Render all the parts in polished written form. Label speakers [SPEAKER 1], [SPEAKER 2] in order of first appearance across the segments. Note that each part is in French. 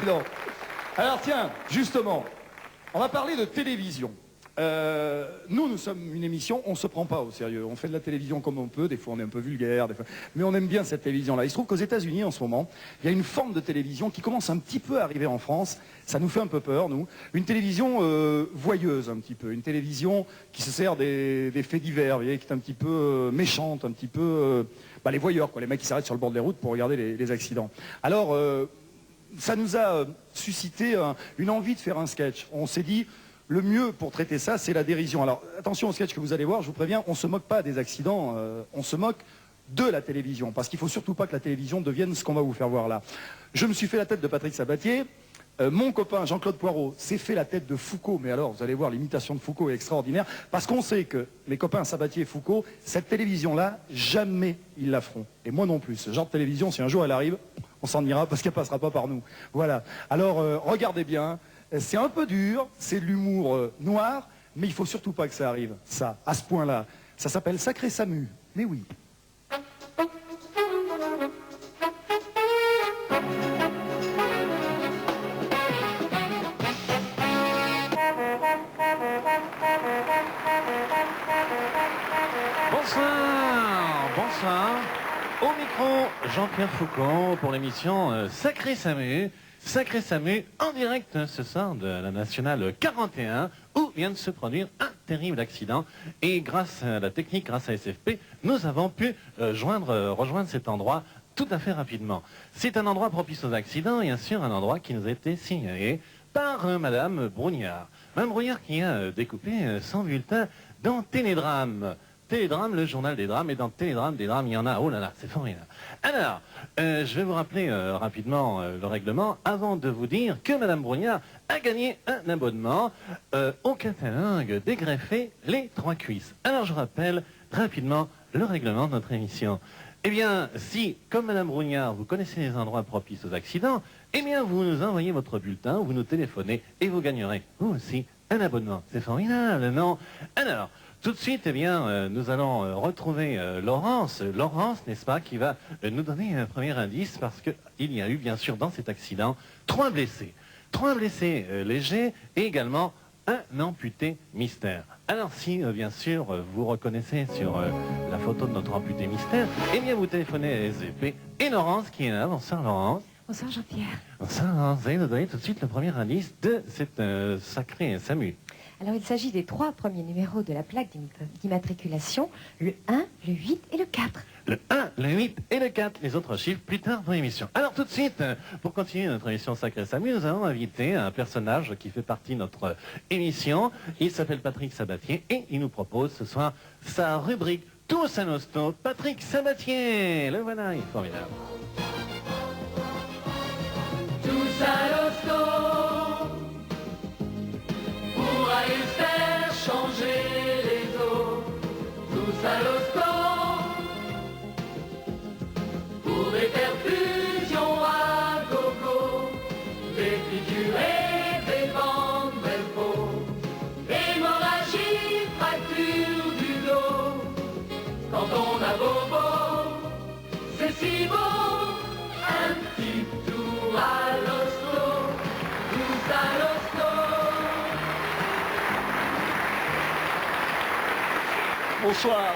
[SPEAKER 1] Non. Alors tiens, justement, on va parler de télévision. Nous sommes une émission, on se prend pas au sérieux. On fait de la télévision comme on peut, des fois on est un peu vulgaire, mais on aime bien cette télévision-là. Il se trouve qu'aux États-Unis en ce moment, il y a une forme de télévision qui commence un petit peu à arriver en France. Ça nous fait un peu peur, nous. Une télévision voyeuse un petit peu, une télévision qui se sert des faits divers, vous voyez, qui est un petit peu méchante, un petit peu les voyeurs, quoi, les mecs qui s'arrêtent sur le bord des routes pour regarder les accidents. Alors, ça nous a suscité une envie de faire un sketch. On s'est dit, le mieux pour traiter ça, c'est la dérision. Alors, attention au sketch que vous allez voir, je vous préviens, on ne se moque pas des accidents, on se moque de la télévision, parce qu'il ne faut surtout pas que la télévision devienne ce qu'on va vous faire voir là. Je me suis fait la tête de Patrick Sabatier, mon copain Jean-Claude Poirot s'est fait la tête de Foucault, mais alors, vous allez voir, l'imitation de Foucault est extraordinaire, parce qu'on sait que mes copains Sabatier et Foucault, cette télévision-là, jamais ils la feront. Et moi non plus. Ce genre de télévision, si un jour elle arrive, on s'en ira parce qu'elle passera pas par nous. Voilà. Alors, regardez bien. C'est un peu dur, c'est de l'humour noir, mais il faut surtout pas que ça arrive, ça, à ce point-là. Ça s'appelle Sacré Samu, mais oui.
[SPEAKER 2] Bonsoir. Au micro, Jean-Pierre Foucault pour l'émission Sacré Samu. Sacré Samu, en direct ce soir de la Nationale 41, où vient de se produire un terrible accident. Et grâce à la technique, grâce à SFP, nous avons pu rejoindre cet endroit tout à fait rapidement. C'est un endroit propice aux accidents, et bien sûr un endroit qui nous a été signalé par Madame Brougnard. Madame Brougnard qui a découpé son bulletin dans Télédrame. Télédrame, le journal des drames, et dans Télédrame, des drames, il y en a, oh là là, c'est formidable. Alors, je vais vous rappeler rapidement le règlement, avant de vous dire que Madame Brougnard a gagné un abonnement au catalogue des greffés Les Trois Cuisses. Alors, je rappelle rapidement le règlement de notre émission. Eh bien, si, comme Madame Brougnard, vous connaissez les endroits propices aux accidents, eh bien, vous nous envoyez votre bulletin, vous nous téléphonez, et vous gagnerez, vous aussi, un abonnement. C'est formidable, non? Alors, tout de suite, eh bien, nous allons retrouver Laurence. Laurence, n'est-ce pas, qui va nous donner un premier indice, parce qu'il y a eu, bien sûr, dans cet accident, 3 blessés. 3 blessés légers et également un amputé mystère. Alors si, bien sûr, vous reconnaissez sur la photo de notre amputé mystère, eh bien, vous téléphonez à SVP et Laurence qui est là. Bonsoir, Laurence.
[SPEAKER 3] Bonsoir, Jean-Pierre.
[SPEAKER 2] Bonsoir, Laurence. Vous allez nous donner tout de suite le premier indice de cette sacrée Samu.
[SPEAKER 3] Alors, il s'agit des 3 premiers numéros de la plaque d'immatriculation, le 1, le 8 et le 4.
[SPEAKER 2] Le 1, le 8 et le 4. Les autres chiffres plus tard dans l'émission. Alors tout de suite, pour continuer notre émission Sacré Samu, nous allons inviter un personnage qui fait partie de notre émission. Il s'appelle Patrick Sabatier et il nous propose ce soir sa rubrique Tous à l'hosto. Patrick Sabatier, le voilà, il est formidable.
[SPEAKER 4] Tous à l'hosto. Pour aller faire changer les eaux, tous à l'hosto, pour des perfusions à gogo, des piqûres et des bandes belpo, hémorragie, fracture du dos, quand on a bobo, c'est si beau, un petit tour à l'hosto, tous à l'hosto.
[SPEAKER 5] Bonsoir.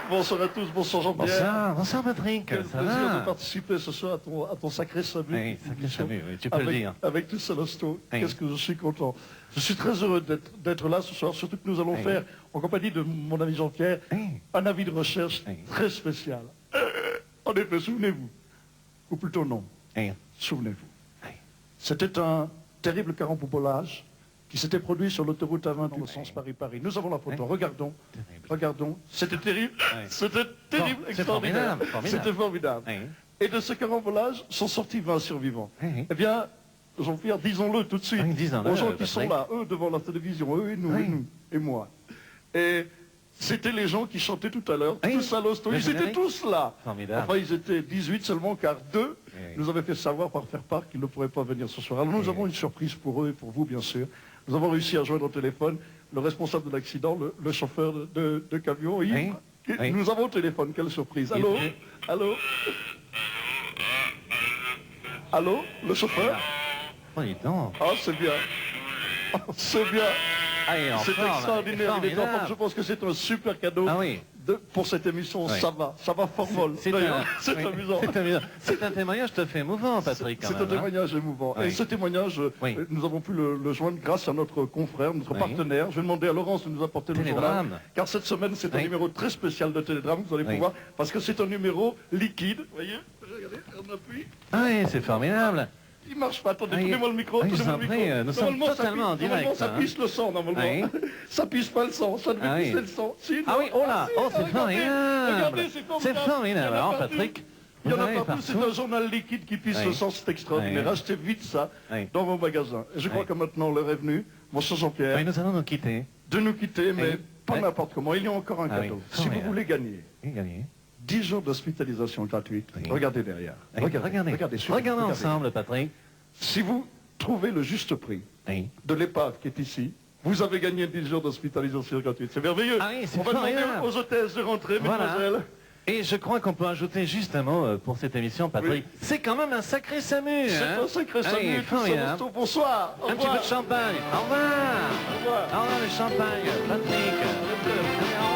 [SPEAKER 5] Bonsoir à tous, bonsoir Jean-Pierre.
[SPEAKER 2] Bonsoir Patrick.
[SPEAKER 5] Quel
[SPEAKER 2] Ça
[SPEAKER 5] plaisir
[SPEAKER 2] va
[SPEAKER 5] de participer ce soir à ton sacré Samu.
[SPEAKER 2] Oui, sacré Samu, oui, tu peux le dire.
[SPEAKER 5] Avec tous à l'hosto.
[SPEAKER 2] Oui.
[SPEAKER 5] Qu'est-ce que je suis content. Je suis très heureux d'être là ce soir, surtout que nous allons faire, en compagnie de mon ami Jean-Pierre, un avis de recherche très spécial. En effet, souvenez-vous, ou plutôt non, souvenez-vous. C'était un terrible carambolage qui s'était produit sur l'autoroute A20 dans le sens Paris-Paris. Nous avons la photo, regardons, regardons. C'était terrible, c'était terrible, extraordinaire. C'était formidable. Et de ce carambolage sont sortis 20 survivants. Eh bien, Jean-Pierre, disons-le tout de suite aux gens qui sont là, eux devant la télévision, eux et nous, et moi. Et c'était les gens qui chantaient tout à l'heure, tous à l'hosto, ils étaient tous là. Enfin, ils étaient 18 seulement, car 2 nous avaient fait savoir par faire part qu'ils ne pourraient pas venir ce soir. Alors nous avons une surprise pour eux et pour vous, bien sûr. Nous avons réussi à joindre au téléphone le responsable de l'accident, le chauffeur de camion. Nous avons au téléphone, quelle surprise. Allô? Allô? Allô? Le chauffeur?
[SPEAKER 2] Oh, dis donc.
[SPEAKER 5] Ah, c'est bien. Ah, c'est bien.
[SPEAKER 2] Allez,
[SPEAKER 5] C'est
[SPEAKER 2] enfin,
[SPEAKER 5] extraordinaire, il est
[SPEAKER 2] formidable.
[SPEAKER 5] enfants. Je pense que c'est un super cadeau
[SPEAKER 2] Ah oui.
[SPEAKER 5] pour cette émission.
[SPEAKER 2] Oui.
[SPEAKER 5] Ça va fort molle.
[SPEAKER 2] C'est
[SPEAKER 5] D'ailleurs,
[SPEAKER 2] un,
[SPEAKER 5] c'est
[SPEAKER 2] oui,
[SPEAKER 5] amusant.
[SPEAKER 2] c'est amusant. C'est un témoignage tout à fait émouvant, Patrick.
[SPEAKER 5] C'est
[SPEAKER 2] quand
[SPEAKER 5] un
[SPEAKER 2] même, hein.
[SPEAKER 5] témoignage émouvant.
[SPEAKER 2] Oui.
[SPEAKER 5] Et ce témoignage,
[SPEAKER 2] Oui.
[SPEAKER 5] nous avons pu le joindre grâce à notre confrère, notre
[SPEAKER 2] Oui.
[SPEAKER 5] partenaire. Je vais demander à Laurence de nous apporter le
[SPEAKER 2] Télédrame.
[SPEAKER 5] journal. Car cette semaine, c'est un
[SPEAKER 2] Oui.
[SPEAKER 5] numéro très spécial de Télédrame, vous allez
[SPEAKER 2] Oui.
[SPEAKER 5] pouvoir, parce que c'est un numéro liquide. Vous voyez, regardez, on appuie.
[SPEAKER 2] Ah oui, c'est formidable.
[SPEAKER 5] Il marche pas, attendez,
[SPEAKER 2] Ah,
[SPEAKER 5] tournez-moi le micro,
[SPEAKER 2] ah, je
[SPEAKER 5] tournez-moi
[SPEAKER 2] vous
[SPEAKER 5] le
[SPEAKER 2] en prie,
[SPEAKER 5] micro.
[SPEAKER 2] nous sommes
[SPEAKER 5] Normalement, ça
[SPEAKER 2] totalement en
[SPEAKER 5] pisse- normalement,
[SPEAKER 2] direct,
[SPEAKER 5] ça
[SPEAKER 2] hein.
[SPEAKER 5] pisse le sang, normalement.
[SPEAKER 2] Oui.
[SPEAKER 5] Ça pisse pas le sang, ça devait
[SPEAKER 2] Ah oui.
[SPEAKER 5] pisser le sang. Si,
[SPEAKER 2] Ah
[SPEAKER 5] non.
[SPEAKER 2] oui, oh là,
[SPEAKER 5] si,
[SPEAKER 2] oh, c'est
[SPEAKER 5] regardez,
[SPEAKER 2] formidable.
[SPEAKER 5] regardez, c'est
[SPEAKER 2] C'est
[SPEAKER 5] formidable.
[SPEAKER 2] formidable.
[SPEAKER 5] Il y en a
[SPEAKER 2] Alors,
[SPEAKER 5] partout.
[SPEAKER 2] Patrick,
[SPEAKER 5] Il y en
[SPEAKER 2] vous
[SPEAKER 5] a
[SPEAKER 2] avez
[SPEAKER 5] partout, c'est
[SPEAKER 2] partout.
[SPEAKER 5] un journal liquide qui pisse
[SPEAKER 2] Oui.
[SPEAKER 5] le sang, c'est extraordinaire.
[SPEAKER 2] Oui.
[SPEAKER 5] Achetez vite ça
[SPEAKER 2] Oui.
[SPEAKER 5] dans vos magasins. Et je crois
[SPEAKER 2] Oui.
[SPEAKER 5] que maintenant l'heure est venue, mon cher Jean-Pierre,
[SPEAKER 2] Oui, nous allons nous quitter.
[SPEAKER 5] de nous quitter, mais
[SPEAKER 2] Oui.
[SPEAKER 5] pas
[SPEAKER 2] Oui.
[SPEAKER 5] n'importe comment. Il y a encore un
[SPEAKER 2] Ah oui.
[SPEAKER 5] cadeau. Si vous
[SPEAKER 2] Formidable.
[SPEAKER 5] voulez gagner
[SPEAKER 2] Oui, gagné.
[SPEAKER 5] 10 jours d'hospitalisation gratuite,
[SPEAKER 2] Oui.
[SPEAKER 5] regardez derrière.
[SPEAKER 2] Oui, regardez,
[SPEAKER 5] suivez,
[SPEAKER 2] regardons
[SPEAKER 5] regardez.
[SPEAKER 2] ensemble, Patrick.
[SPEAKER 5] Si vous trouvez le juste prix
[SPEAKER 2] Oui.
[SPEAKER 5] de l'épave qui est ici, vous avez gagné 10 jours d'hospitalisation gratuite. C'est merveilleux.
[SPEAKER 2] Ah oui, c'est
[SPEAKER 5] On va demander
[SPEAKER 2] formidable.
[SPEAKER 5] aux hôtesses de rentrer,
[SPEAKER 2] Voilà.
[SPEAKER 5] mesdemoiselles.
[SPEAKER 2] Et je crois qu'on peut ajouter juste un mot pour cette émission, Patrick.
[SPEAKER 5] Oui.
[SPEAKER 2] C'est quand même un sacré SAMU.
[SPEAKER 5] C'est
[SPEAKER 2] hein.
[SPEAKER 5] un sacré
[SPEAKER 2] Allez,
[SPEAKER 5] salut.
[SPEAKER 2] formidable.
[SPEAKER 5] Bonsoir. Au
[SPEAKER 2] Un petit
[SPEAKER 5] revoir.
[SPEAKER 2] peu de champagne. Au revoir.
[SPEAKER 5] Au revoir.
[SPEAKER 2] Au revoir le champagne, Patrick. Allez, au revoir.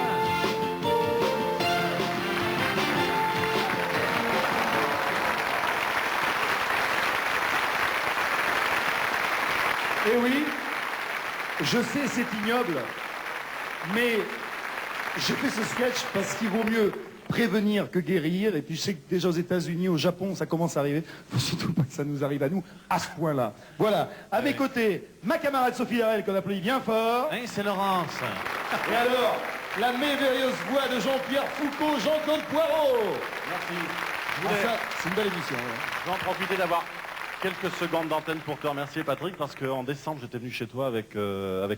[SPEAKER 1] Eh oui, je sais, c'est ignoble, mais j'ai fait ce sketch parce qu'il vaut mieux prévenir que guérir. Et puis je sais que déjà aux États-Unis, au Japon, ça commence à arriver. Faut surtout pas que ça nous arrive à nous à ce point-là. Voilà. À mes côtés, ma camarade Sophie Darel, qu'on applaudit bien fort.
[SPEAKER 2] Oui, c'est Laurence.
[SPEAKER 1] Et alors, la merveilleuse voix de Jean-Pierre Foucault, Jean-Claude Poirot.
[SPEAKER 6] Merci. Je
[SPEAKER 1] Ah,
[SPEAKER 6] voulais
[SPEAKER 1] ça, c'est une belle émission. Ouais.
[SPEAKER 6] en profiter d'avoir quelques secondes d'antenne pour te remercier, Patrick, parce qu'en décembre, j'étais venu chez toi avec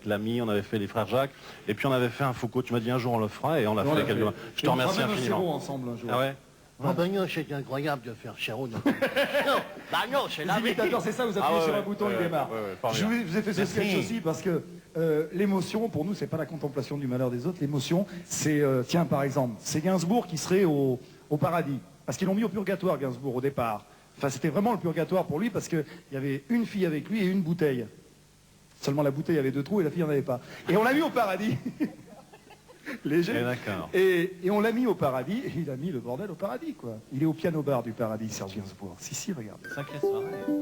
[SPEAKER 6] l'ami, on avait fait les frères Jacques, et puis on avait fait un Foucault. Tu m'as dit un jour on le fera, et on l'a fait il y a quelques mois. Je te
[SPEAKER 1] Et on
[SPEAKER 6] remercie
[SPEAKER 1] fera même un
[SPEAKER 6] infiniment.
[SPEAKER 1] sirop ensemble un jour.
[SPEAKER 6] Ah ouais.
[SPEAKER 7] Ah ben non, c'est incroyable de faire Chéreau. Non, bah non, c'est
[SPEAKER 1] Les
[SPEAKER 7] la vie.
[SPEAKER 1] imitateurs, c'est ça, vous appuyez
[SPEAKER 6] Ah ouais,
[SPEAKER 1] sur un
[SPEAKER 6] ouais,
[SPEAKER 1] bouton, il
[SPEAKER 6] ouais,
[SPEAKER 1] démarre.
[SPEAKER 6] ouais, ouais,
[SPEAKER 1] Je
[SPEAKER 6] formidable.
[SPEAKER 1] vous ai fait ce
[SPEAKER 2] Merci.
[SPEAKER 1] sketch aussi parce que l'émotion, pour nous, c'est pas la contemplation du malheur des autres. L'émotion, c'est, tiens, par exemple, c'est Gainsbourg qui serait au paradis. Parce qu'ils l'ont mis au purgatoire, Gainsbourg, au départ. Enfin, c'était vraiment le purgatoire pour lui parce qu'il y avait une fille avec lui et une bouteille. Seulement la bouteille avait 2 trous et la fille n'en avait pas. Et on l'a mis au paradis. Léger.
[SPEAKER 2] Eh, d'accord.
[SPEAKER 1] Et on l'a mis au paradis, et il a mis le bordel au paradis, quoi. Il est au piano bar du paradis, Serge Gainsbourg. Si, regardez.
[SPEAKER 2] Sacrée soirée.